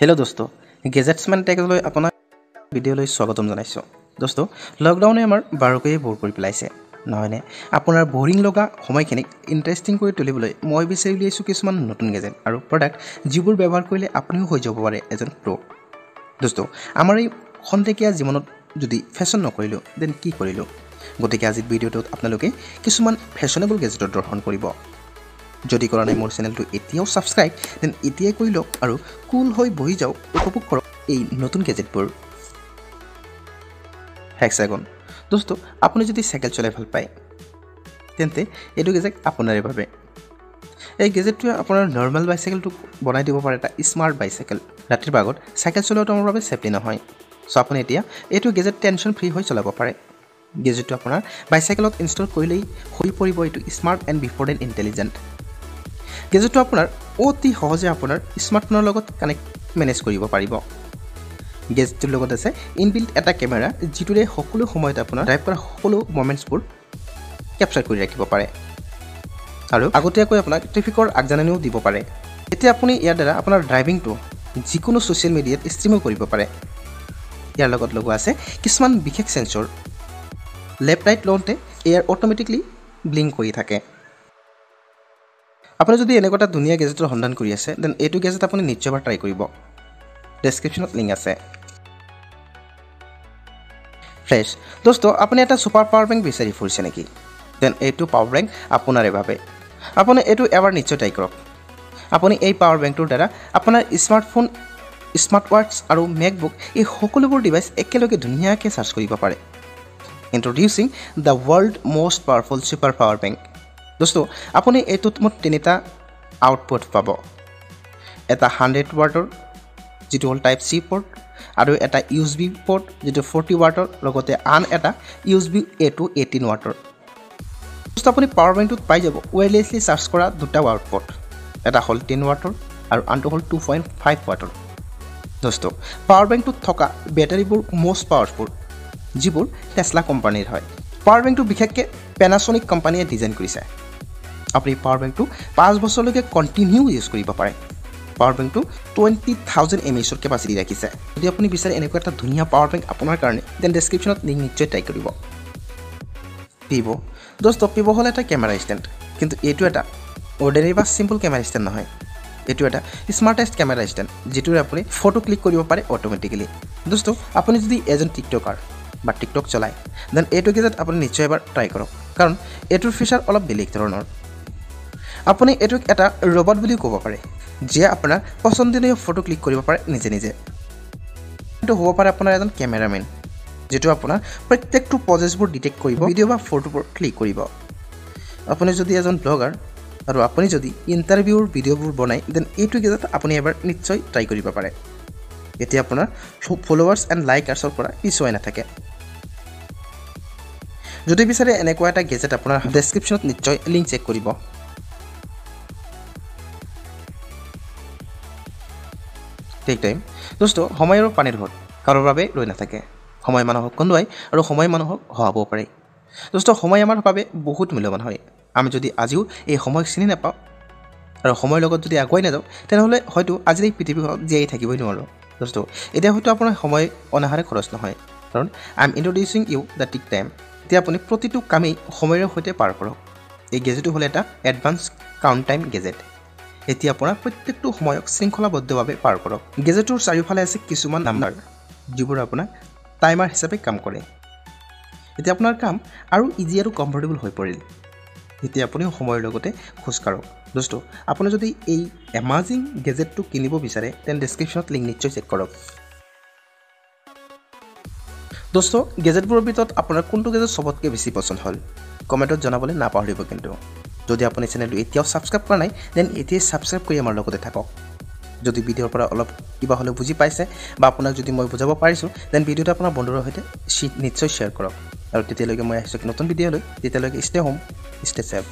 hello दोस्तों गेजेट्समैन टेकলৈ আপোনাক ভিডিঅ'লৈ স্বাগতম জনাইছো दोस्तों লকডাউনে আমাৰ বাৰকৈ বৰ কৰি পেলাইছে নহয়নে আপোনাৰ বোৰিং লগা সময়খিনিক ইন্টাৰেষ্টিং কৰি তুলিবলৈ মই বিচাৰি উলিয়াইছো কিছুমান নতুন গেজেট আৰু প্ৰডাক্ট যিবোৰ ব্যৱহাৰ কৰিলে আপুনিও হৈ যাব পাৰে এজন প্ৰো दोस्तों আমাৰ এই খন্তেকীয়া জীৱনত যদি ফেশ্বন নকৰিলো দেন কি কৰিলো গতিকে আজি ভিডিঅ'টোত আপোনালোকে কিছুমান ফেশ্বনেবল গেজেটৰ দৰ্শন কৰিব যদি কৰা নাই মোৰ চেনেলটো এতিয়াও সাবস্ক্ৰাইব দেন এতিয়াই কৰি লওক আৰু কুল হৈ বহি যাওক উপভোগ কৰক এই নতুন গেজেটবোৰ হেক্সাগন दोस्तों আপুনি যদি সাইকেল চলাই ভাল পায় তেন্তে এটো গেজেট আপোনাৰে বাবে এই গেজেটটো আপোনাৰ নৰমাল বাইসাইকেলটো বনাই দিব পাৰে এটা স্মাৰ্ট বাইসাইকেল ৰাতিৰ ভাগত সাইকেল চলোৱাটো আমাৰ বাবে সেফলি নহয় সো আপুনি এতিয়া এটো গেজেট টেনশন ফ্ৰী হৈ চলাব পাৰে গেজেটটো আপোনাৰ বাইসাইকেলত ইনষ্টল কৰিলেই হৈ পৰিব এটো smart and before and intelligent গেজেটটো আপোনাৰ অতি সহজে আপোনাৰ স্মাৰ্টফোনৰ লগত কানেক্ট মেনেজ কৰিব পাৰিব গেজেটৰ লগত আছে ইনবিল্ট এটা কেমেৰা যিটোৰে সকলো সময়ত আপোনাৰ ড্ৰাইভ কৰা সকলো মোমেন্টছবোৰ ক্যাপচাৰ কৰি ৰাখিব পাৰে আৰু আগতীয়াকৈ আপোনাক ট্ৰাফিকৰ আগজাননীও দিব পাৰে এতিয়া আপুনি ইয়াৰ দ্বাৰা আপোনাৰ ড্ৰাইভিংটো যিকোনো সোশ্যাল মিডিয়াত ষ্ট্ৰীম কৰিব পাৰে ইয়াৰ লগত লগোৱা আছে কিছুমান বিশেষ সেন্সৰ লেফট ৰাইট লওঁতে এয়াৰ অটোমেটিকলি ব্লিংক কৰি থাকে আপুনি যদি এনেকুৱা দুনিয়া গেজেটৰ সন্ধান কৰি আছে দেন এটো গেজেট আপুনি নিশ্চয়বাৰ ট্ৰাই কৰিব ডেসক্ৰিপশনত লিংক আছে ফ্ৰেশ दोस्तों আপুনি এটা সুপাৰ পাৱাৰ বেংক বিচাৰি ফুৰিছে নেকি দেন এটো পাৱাৰ বেংক আপোনাৰে বাবে আপুনি এটো এবাৰ নিশ্চয় ট্ৰাই কৰক আপুনি এই পাৱাৰ বেংকটোৰ দ্বাৰা আপোনাৰ স্মাৰ্টফোন স্মাৰ্ট ওয়াচ আৰু মেকবুক এই সকলোবোৰ ডিভাইস একেলগে ধুনিয়াকৈ চাৰ্জ কৰিব পাৰে introducing the world most powerful super power bank दोस्तों আপুনি এটোত মত তিনিটা আউটপুট পাব এটা 100 ওয়াটৰ যেটো হল টাইপ সি পোৰ্ট আৰু এটা ইউএসবি পোৰ্ট যেটো 40 ওয়াটৰ লগতে আন এটা ইউএসবি এ টু 18 ওয়াটৰ दोस्तों আপুনি পাৱাৰ বেংকটোত পাই যাব ওয়্যাৰলেছলি চাৰ্জ কৰা দুটা আউটপুট এটা হল 10 ওয়াটৰ আৰু আনটো হল 2.5 ওয়াটৰ दोस्तों পাৱাৰ বেংকটোত থকা বেটাৰীবোৰ মোস্ট পাৱাৰফুল যিবোৰ টেসলা কোম্পানীৰ হয় পাৱাৰ বেংকটো বিশেষকৈ পেনাসোনিক কোম্পানীয়ে ডিজাইন কৰিছে আপুনি পাৱাৰ বেংকটো 5 বছৰলৈকে কন্টিনিউ ইউজ কৰিব পাৰে পাৱাৰ বেংকটো 20000 mAh কেপাসিটি ৰাখিছে যদি আপুনি বিচাৰে এনেকুৱা এটা ধুনিয়া পাৱাৰ বেংক আপোনাৰ কাৰণে দেন ডেসক্ৰিপশনত লিংক নিশ্চয় ট্ৰাই কৰিব পিভো दोस्तों পিভো হল এটা ক্যামেৰা ষ্টেণ্ড কিন্তু এটো এটা অৰ্ডিনাৰী বা সিম্পল ক্যামেৰা ষ্টেণ্ড নহয় এটো এটা স্মাৰ্টেষ্ট ক্যামেৰা ষ্টেণ্ড যেটোৰে আপুনি ফটো ক্লিক কৰিব পাৰে অটোমেটিক্যালি दोस्तों আপুনি যদি এজন টিকটকাৰ বা টিকটক চলাই দেন এটো গেজেট আপুনি নিশ্চয় এবাৰ ট্ৰাই কৰক কাৰণ এটোৰ ফিচাৰ অলপ বেলেগ ধৰণৰ আপুনি এটোক এটা ৰবট বুলি ক'ব পাৰে যে আপোনাৰ পছন্দনীয় ফটো ক্লিক কৰিব পাৰে নিজে নিজে এটো হ'ব পাৰে আপোনাৰ এজন ক্যামেৰাম্যান যেটো আপোনাৰ প্ৰত্যেকটো পজেছবোৰ ডিটেক্ট কৰিব ভিডিও বা ফটোবোৰ ক্লিক কৰিব আপুনি যদি এজন ব্লগাৰ আৰু আপুনি যদি ইন্টাৰভিউৰ ভিডিওবোৰ বনাই দেন এটো গেজেট আপুনি এবাৰ নিশ্চয় ট্ৰাই কৰিব পাৰে এতিয়া আপোনাৰ ফলোৱাৰ্স এণ্ড লাইকাৰ্ছৰ পৰা পিছুৱাই নাথাকে যদি বিচাৰে এনেকুৱা এটা গেজেট আপোনাৰ ডেসক্ৰিপশনত নিশ্চয় লিংক চেক কৰিব টেক টাইম दोस्तों সময় আৰু পানীৰ ঘট কাৰোৰ বাবে ৰৈ নাথাকে সময় মানুহক কন্দুৱাই আৰু সময় মানুহক হহাব পাৰে दोस्तों সময় আমাৰ বাবে বহুত মূল্যৱান হয় আমি যদি আজিও এই সময় চিনি নাপাওঁ আৰু সময়ৰ লগত যদি আগুৱাই নাযাওঁ তেনেহলে হয়তো আজিৰ এই পৃথিৱীখনত জীয়াই থাকিবই নোৱাৰো दोस्तों এতিয়া হয়তো আপোনাৰ সময় অনাহাৰে খৰচ নহয় কাৰণ I am introducing you the tick time এতিয়া আপুনি প্ৰতিটো কামেই সময়ৰ সৈতে পাৰ কৰক এই গেজেটটো হল এটা এডভান্স কাউন্ট টাইম গেজেট এতিয়া আপোনাৰ প্ৰত্যেকটো সময়ক শৃংখলাবদ্ধভাৱে পাৰ কৰক গেজেটৰ চাৰিওফালে আছে কিছুমান নাম্বাৰ যিবোৰ আপোনাৰ টাইমাৰ হিচাপে কাম কৰে এতিয়া আপোনাৰ কাম আৰু ইজি আৰু কমফৰ্টেবল হৈ পৰিল এতিয়া আপুনি সময়ৰ লগতে খোজ কাঢ়ক दोस्तों আপুনি যদি এই এমাজিং গেজেটটো কিনিব বিচাৰে তেন ডেসক্ৰিপশনত লিংক নিশ্চয় চেক কৰক दोस्तों গেজেটবোৰৰ ভিতৰত আপোনাৰ কোনটো গেজেট সবতকৈ বেছি পছন্দ হল কমেন্টত জনাবলৈ নাপাহৰিব কিন্তু যদি আপুনি চেনেলটো এতিয়াও সাবস্ক্ৰাইব কৰা নাই দেন এতিয়াই সাবস্ক্ৰাইব কৰি আমাৰ লগতে থাকক যদি ভিডিওৰ পৰা অলপ কিবা হলে বুজি পাইছে বা আপোনাক যদি মই বুজাব পাৰিছো দেন ভিডিওটো আপোনাৰ বন্ধুৰ সৈতে নিশ্চয় শ্বেয়াৰ কৰক আৰু তেতিয়ালৈকে মই আহিছো নতুন ভিডিওলৈ তেতিয়ালৈকে ষ্টে হোম ষ্টে সেফ